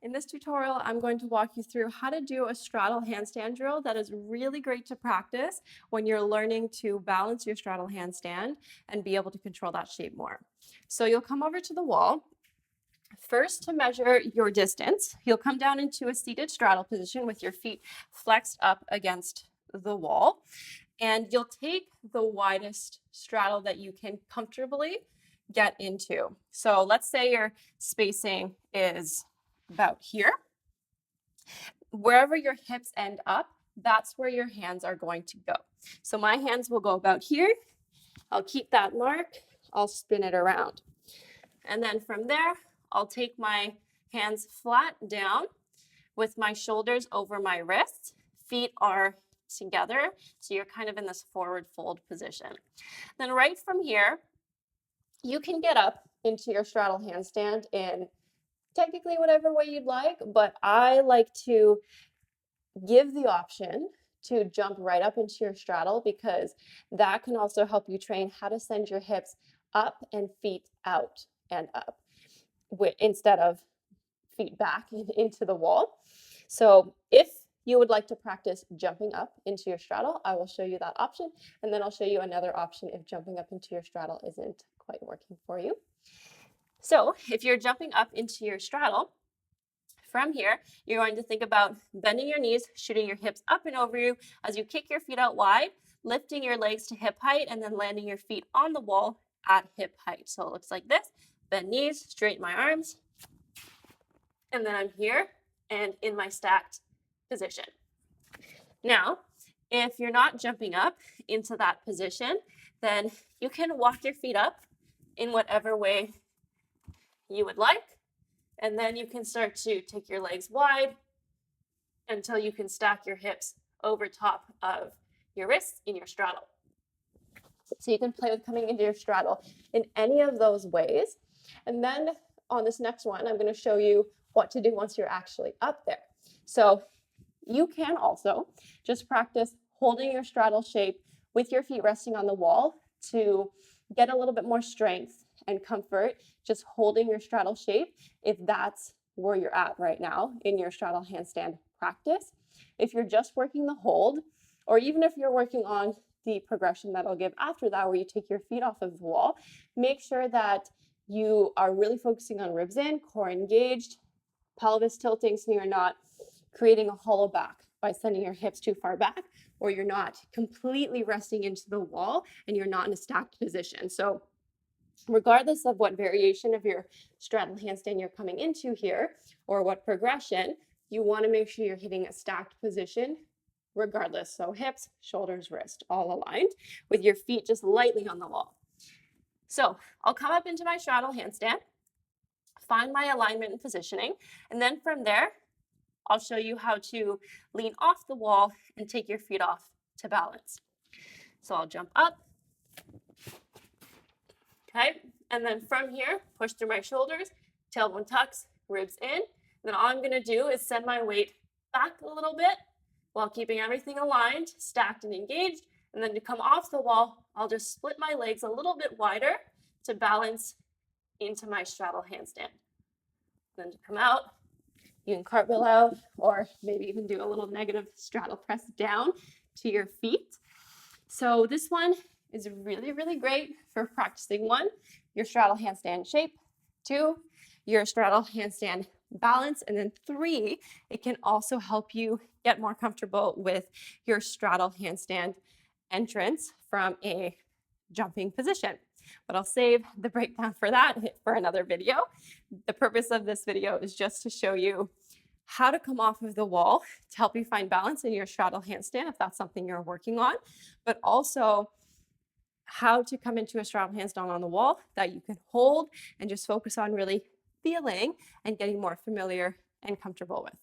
In this tutorial, I'm going to walk you through how to do a straddle handstand drill that is really great to practice when you're learning to balance your straddle handstand and be able to control that shape more. So you'll come over to the wall. First, to measure your distance, you'll come down into a seated straddle position with your feet flexed up against the wall. And you'll take the widest straddle that you can comfortably get into. So let's say your spacing is about here. Wherever your hips end up, that's where your hands are going to go. So my hands will go about here. I'll keep that mark. I'll spin it around. And then from there, I'll take my hands flat down with my shoulders over my wrists. Feet are together, so you're kind of in this forward fold position. Then right from here, you can get up into your straddle handstand in technically whatever way you'd like, but I like to give the option to jump right up into your straddle because that can also help you train how to send your hips up and feet out and up instead of feet back into the wall. So if you would like to practice jumping up into your straddle, I will show you that option, and then I'll show you another option if jumping up into your straddle isn't quite working for you. So if you're jumping up into your straddle, from here, you're going to think about bending your knees, shooting your hips up and over you as you kick your feet out wide, lifting your legs to hip height, and then landing your feet on the wall at hip height. So it looks like this: bend knees, straighten my arms, and then I'm here and in my stacked position. Now, if you're not jumping up into that position, then you can walk your feet up in whatever way you would like. And then you can start to take your legs wide until you can stack your hips over top of your wrists in your straddle. So you can play with coming into your straddle in any of those ways. And then on this next one, I'm going to show you what to do once you're actually up there. So you can also just practice holding your straddle shape with your feet resting on the wall to get a little bit more strength and comfort, just holding your straddle shape if that's where you're at right now in your straddle handstand practice. If you're just working the hold, or even if you're working on the progression that I'll give after that, where you take your feet off of the wall, make sure that you are really focusing on ribs in, core engaged, pelvis tilting, so you're not creating a hollow back by sending your hips too far back, or you're not completely resting into the wall and you're not in a stacked position. So regardless of what variation of your straddle handstand you're coming into here, or what progression, you want to make sure you're hitting a stacked position regardless. So hips, shoulders, wrist, all aligned with your feet just lightly on the wall. So I'll come up into my straddle handstand, find my alignment and positioning, and then from there, I'll show you how to lean off the wall and take your feet off to balance. So I'll jump up, okay? And then from here, push through my shoulders, tailbone tucks, ribs in. Then all I'm gonna do is send my weight back a little bit while keeping everything aligned, stacked and engaged. And then to come off the wall, I'll just split my legs a little bit wider to balance into my straddle handstand. Then to come out, you can cartwheel out, or maybe even do a little negative straddle press down to your feet. So this one is really, really great for practicing: 1, your straddle handstand shape; 2, your straddle handstand balance; and then 3, it can also help you get more comfortable with your straddle handstand entrance from a jumping position. But I'll save the breakdown for that for another video. The purpose of this video is just to show you how to come off of the wall to help you find balance in your straddle handstand if that's something you're working on, but also how to come into a straddle handstand on the wall that you can hold and just focus on really feeling and getting more familiar and comfortable with.